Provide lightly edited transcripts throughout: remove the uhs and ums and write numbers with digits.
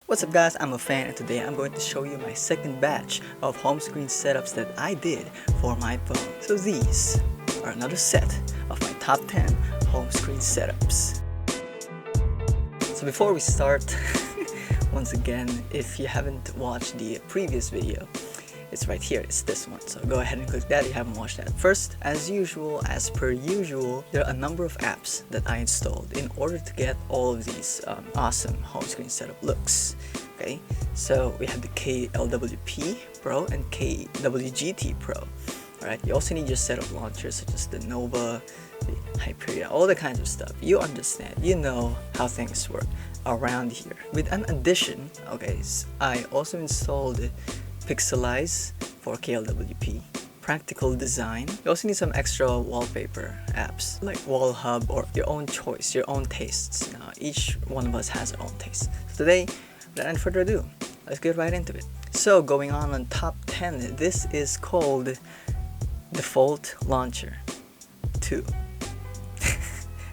What's up guys, I'm a fan and today I'm going to show you my second batch of home screen setups that I did for my phone. So these are another set of my top 10 home screen setups. So before we start, once again, if you haven't watched the previous video, it's right here, it's this one, so go ahead and click that if you haven't watched that. First, as per usual, there are a number of apps that I installed in order to get all of these awesome home screen setup looks. Okay, so we have the klwp Pro and kwgt Pro. Alright, you also need your setup launchers such as the Nova, the Hyperion, all the kinds of stuff. You understand, you know how things work around here. With an addition, okay, I also installed Pixelize for klwp, practical design. You also need some extra wallpaper apps like Wall Hub or your own choice, your own tastes. Now, each one of us has our own taste. So today, without any further ado, let's get right into it. So going on top 10, this is called Default Launcher 2.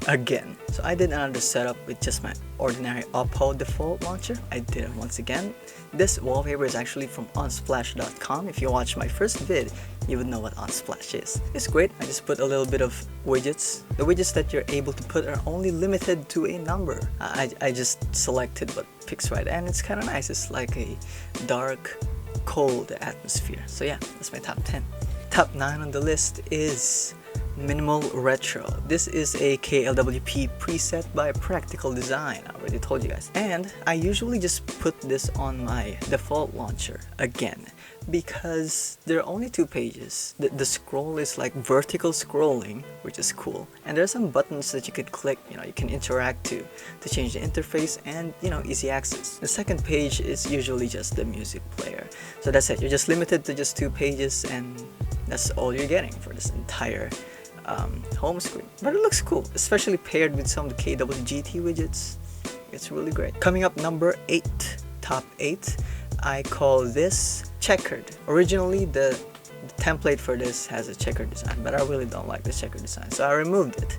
Again. So I did another setup with just my ordinary Oppo default launcher. I did it once again. This wallpaper is actually from unsplash.com. If you watch my first vid, you would know what Unsplash is. It's great. I just put a little bit of widgets. The widgets that you're able to put are only limited to a number. I just selected what picks right, and it's kind of nice. It's like a dark, cold atmosphere. So yeah, that's my top 10. Top 9 on the list is Minimal Retro. This is a klwp preset by Practical Design. I already told you guys. And I usually just put this on my default launcher again because there are only 2 pages. The scroll is like vertical scrolling, which is cool. And there are some buttons that you can click, you can interact to change the interface and, easy access. The second page is usually just the music player. So that's it. You're just limited to just 2 pages and that's all you're getting for this entire home screen. But it looks cool, especially paired with some of the kwgt widgets. It's really great. Coming up, number 8, top 8, I call this Checkered. Originally, the template for this has a checkered design, but I really don't like the checkered design, so I removed it.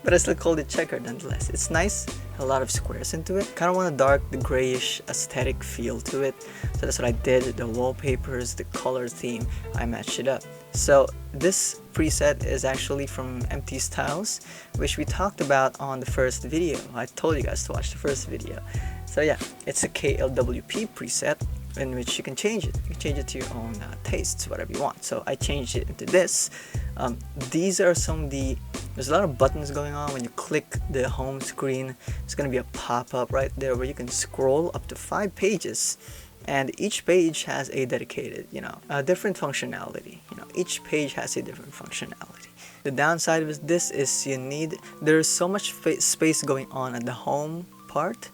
But I still called it Checkered nonetheless. It's nice, a lot of squares into it. Kind of want a dark, the grayish aesthetic feel to it. So that's what I did. The wallpapers, the color theme, I matched it up. So this preset is actually from Empty Styles, which we talked about on the first video. I told you guys to watch the first video. So yeah, it's a klwp preset in which you can change it. You can change it to your own tastes, whatever you want. So I changed it into this. These are some of the, there's a lot of buttons going on. When you click the home screen, it's going to be a pop-up right there where you can scroll up to 5 pages. And each page has a dedicated, different functionality. Each page has a different functionality. The downside of this is there's so much space going on at the home part,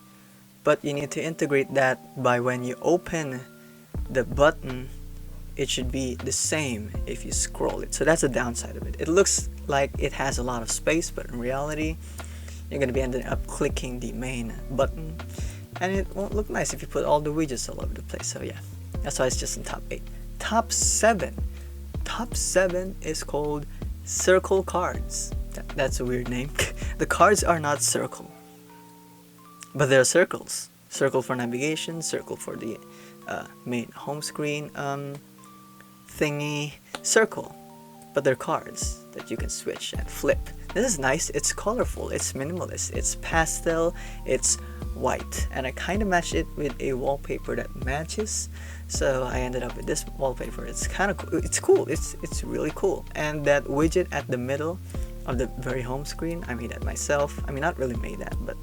but you need to integrate that by when you open the button, it should be the same if you scroll it. So that's the downside of it. It looks like it has a lot of space, but in reality, you're going to be ending up clicking the main button, and it won't look nice if you put all the widgets all over the place. So yeah, that's why it's just in top 8. Top 7. Top 7 is called Circle Cards. That's a weird name. The cards are not circle, but they're circles. Circle for navigation, circle for the main home screen thingy, circle. But they're cards that you can switch and flip. This is nice. It's colorful. It's minimalist. It's pastel. It's white. And I kind of matched it with a wallpaper that matches. So I ended up with this wallpaper. It's kind of cool. It's cool. It's really cool. And that widget at the middle of the very home screen, I made that myself. I mean, not really made that, but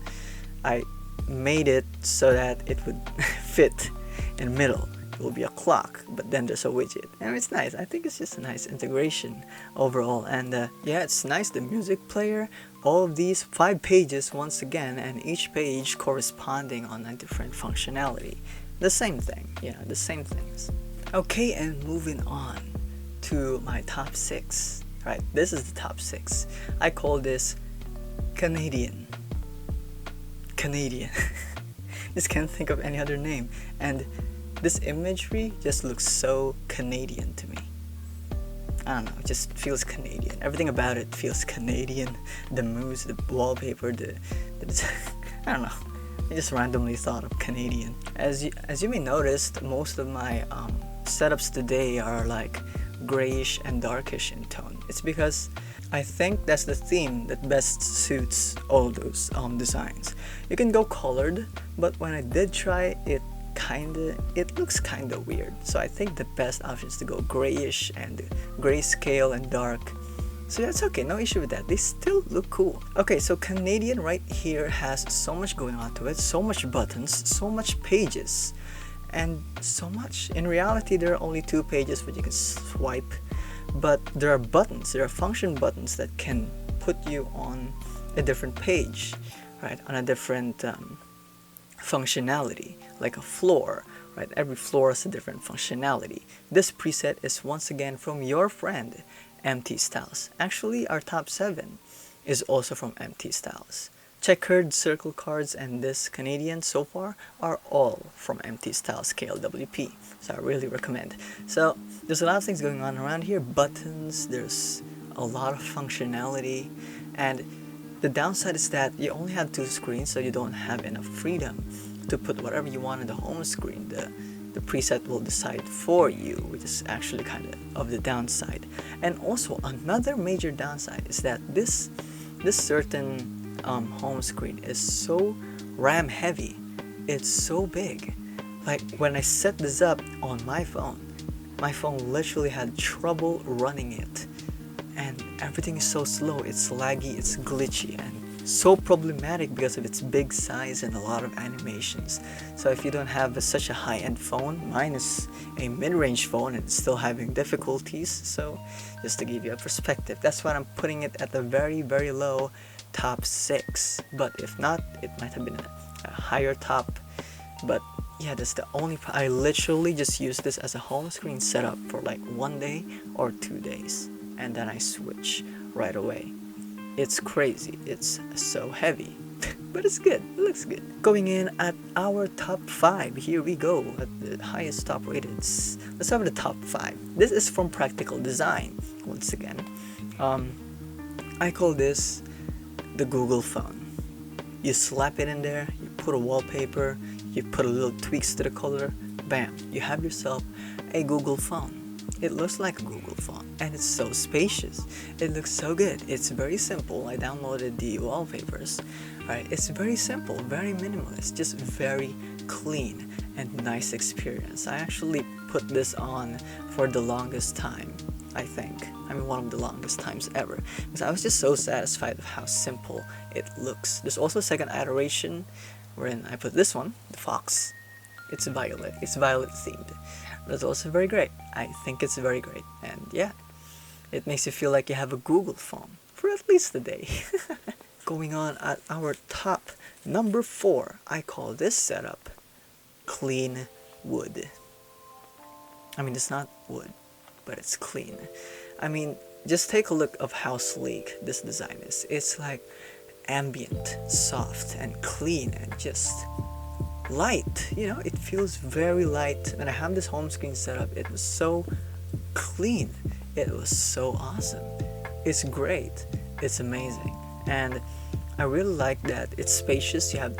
I made it so that it would fit in the middle. It will be a clock, but then there's a widget, and it's nice. I think it's just a nice integration overall. And yeah, it's nice. The music player, all of these 5 pages once again, and each page corresponding on a different functionality. The same thing, the same things. Okay, and moving on to my top 6. Right, this is the top 6. I call this Canadian. Just can't think of any other name. And this imagery just looks so Canadian to me. I don't know, it just feels Canadian. Everything about it feels Canadian. The moves, the wallpaper, I don't know. I just randomly thought of Canadian. As you may notice, most of my setups today are like grayish and darkish in tone. It's because I think that's the theme that best suits all those designs. You can go colored, but when I did try it, it looks kinda weird. So I think the best option is to go grayish and grayscale and dark. So that's okay, no issue with that. They still look cool. Okay, so Canadian right here has so much going on to it, so much buttons, so much pages, and so much. In reality, there are only 2 pages which you can swipe, but there are buttons, there are function buttons that can put you on a different page, right? On a different functionality, like a floor, right? Every floor has a different functionality. This preset is once again from your friend, MT Styles. Actually, our top 7 is also from MT Styles. Checkered, circle cards, and this Canadian so far are all from MT Styles ScaleWP. So I really recommend. So there's a lot of things going on around here. Buttons, there's a lot of functionality, and the downside is that you only have 2 screens, so you don't have enough freedom to put whatever you want on the home screen. The preset will decide for you, which is actually kind of the downside. And also another major downside is that this certain home screen is so RAM heavy. It's so big. Like when I set this up on my phone literally had trouble running it, and everything is so slow. It's laggy, it's glitchy, and so problematic because of its big size and a lot of animations. So if you don't have such a high-end phone, mine is a mid-range phone and it's still having difficulties. So just to give you a perspective, that's why I'm putting it at the very, very low top 6. But if not, it might have been a higher top. But yeah, that's the only I literally just use this as a home screen setup for like 1 day or 2 days, and then I switch right away. It's crazy, it's so heavy, but it's good, it looks good. Going in at our top 5, here we go, at the highest top rated. Let's have the top 5. This is from Practical Design, once again. I call this the Google phone. You slap it in there, you put a wallpaper, you put a little tweaks to the color, bam, you have yourself a Google phone. It looks like a Google phone, and it's so spacious. It looks so good. It's very simple. I downloaded the wallpapers. Right? It's very simple, very minimalist, just very clean and nice experience. I actually put this on for the longest time, I think. I mean, one of the longest times ever, because I was just so satisfied with how simple it looks. There's also a second iteration wherein I put this one, the fox. It's violet themed. That's also very great. I think it's very great, and yeah, it makes you feel like you have a Google phone for at least a day. Going on at our top number 4, I call this setup clean wood. I mean, it's not wood, but it's clean. I mean, just take a look of how sleek this design is. It's like ambient, soft, and clean, and just light. You know, it feels very light. And I have this home screen setup. It was so clean. It was so awesome. It's great. It's amazing. And I really like that it's spacious. You have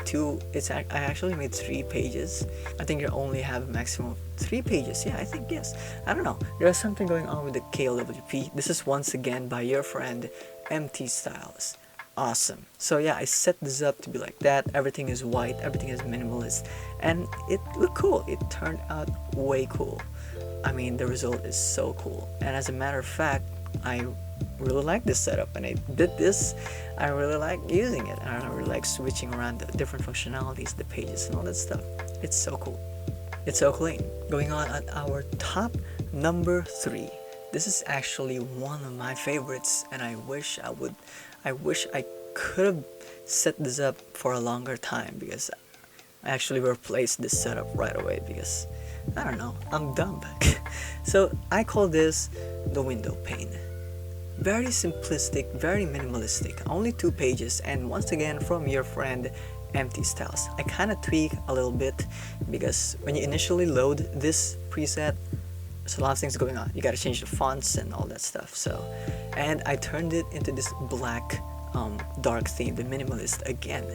I actually made 3 pages. I think you only have a maximum of 3 pages. Yeah, I think, yes. I don't know. There's something going on with the klwp. This is once again by your friend MT Styles. Awesome. So yeah, I set this up to be like that. Everything is white, everything is minimalist, and it looked cool. It turned out way cool. I mean, the result is so cool. And as a matter of fact, I really like this setup, and I did this. I really like using it, and I really like switching around the different functionalities, the pages, and all that stuff. It's so cool. It's so clean. Going on at our top number 3. This is actually one of my favorites, and I wish I could have set this up for a longer time, because I actually replaced this setup right away because, I don't know, I'm dumb. So I call this the window pane. Very simplistic, very minimalistic, only 2 pages, and once again from your friend MT Styles. I kind of tweak a little bit because when you initially load this preset, there's a lot of things going on. You gotta change the fonts and all that stuff. So, and I turned it into this black dark theme, the minimalist again,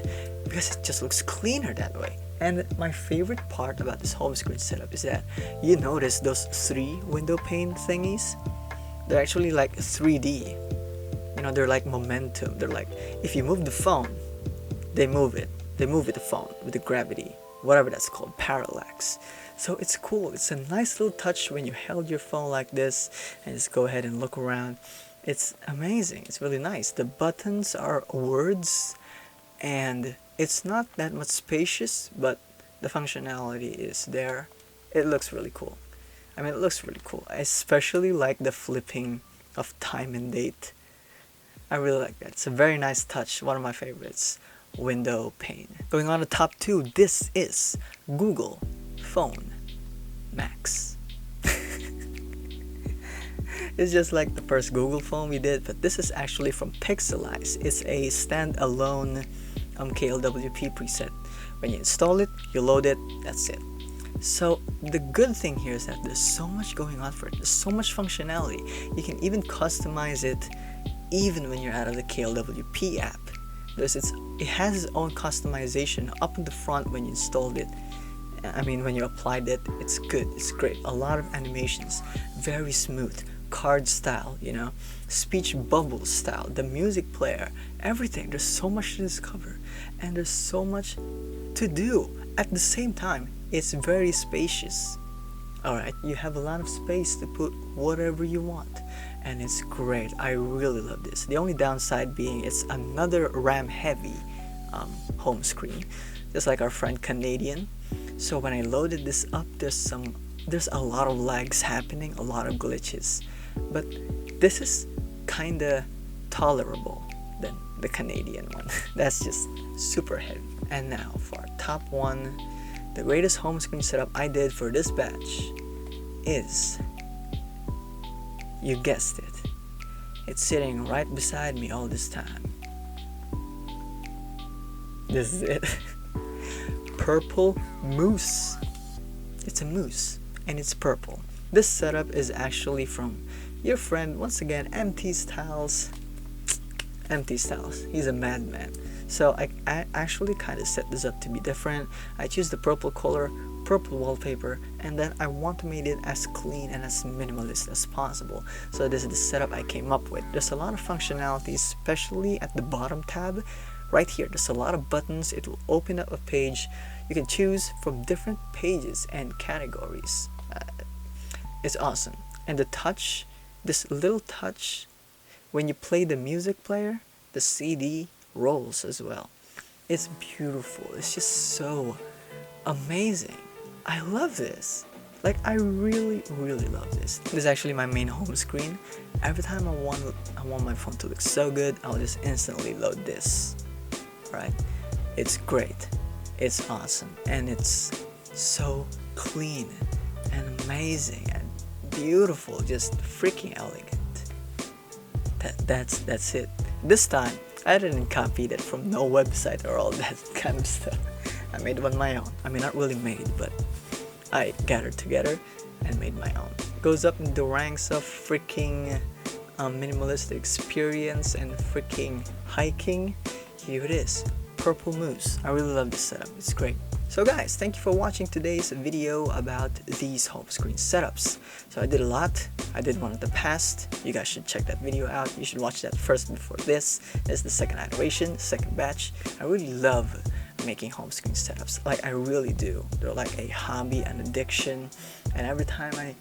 because it just looks cleaner that way. And my favorite part about this home screen setup is that you notice those 3 window pane thingies, they're actually like 3D. You know, they're like momentum. They're like, if you move the phone, they move it with the phone, with the gravity, whatever that's called, parallax. So it's cool. It's a nice little touch when you held your phone like this and just go ahead and look around. It's amazing. It's really nice. The buttons are words, and it's not that much spacious, but the functionality is there. It looks really cool. I mean, it looks really cool. I especially like the flipping of time and date. I really like that. It's a very nice touch. One of my favorites. Window pane. Going on to top 2, this is Google Phone Max. It's just like the first Google phone we did, but this is actually from Pixelize. It's a standalone klwp preset. When you install it, you load it, that's it. So the good thing here is that there's so much going on for it. There's so much functionality. You can even customize it even when you're out of the klwp app. It has its own customization up in the front when you installed it. I mean, when you applied it, it's good, it's great. A lot of animations, very smooth, card style, you know, speech bubble style, the music player, everything. There's so much to discover, and there's so much to do. At the same time, it's very spacious. Alright, you have a lot of space to put whatever you want, and it's great. I really love this. The only downside being it's another RAM heavy home screen, just like our friend Canadian. So when I loaded this up, there's a lot of lags happening, a lot of glitches, but this is kinda tolerable than the Canadian one. That's just super heavy. And now for our top 1, the greatest home screen setup I did for this batch is, you guessed it, it's sitting right beside me all this time. This is it. Purple moose. It's a moose and it's purple. This setup is actually from your friend, once again, Empty Styles. Empty Styles, he's a madman. So I actually kind of set this up to be different. I choose the purple color, purple wallpaper, and then I want to make it as clean and as minimalist as possible. So this is the setup I came up with. There's a lot of functionality, especially at the bottom tab. Right here, there's a lot of buttons. It will open up a page. You can choose from different pages and categories. It's awesome. And the touch, this little touch, when you play the music player, the CD rolls as well. It's beautiful. It's just so amazing. I love this. Like, I really love this. This is actually my main home screen. Every time I want my phone to look so good, I'll just instantly load this. Right? It's great. It's awesome, and it's so clean and amazing and beautiful, just freaking elegant. That's it. This time I didn't copy that from no website or all that kind of stuff. I made it on my own. I mean, not really made, but I gathered together and made my own. It goes up in the ranks of freaking Minimalist Experience and freaking hiking. Here it is, Purple Moose. I really love this setup. It's great. So guys, thank you for watching today's video about these home screen setups. So I did a lot. I did one in the past. You guys should check that video out. You should watch that first before this. This is the second iteration, second batch. I really love making home screen setups. Like, I really do. They're like a hobby, an addiction, and every time I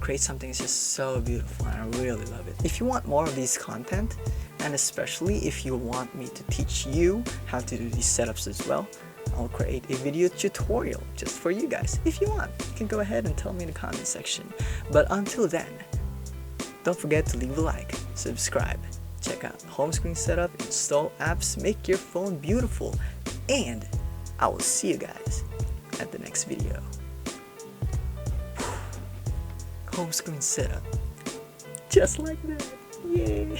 create something, it's just so beautiful, and I really love it. If you want more of these content, and especially if you want me to teach you how to do these setups as well, I'll create a video tutorial just for you guys. If you want, you can go ahead and tell me in the comment section. But until then, don't forget to leave a like, subscribe, check out home screen setup, install apps, make your phone beautiful, and I will see you guys at the next video. Home screen setup, just like that. Yay!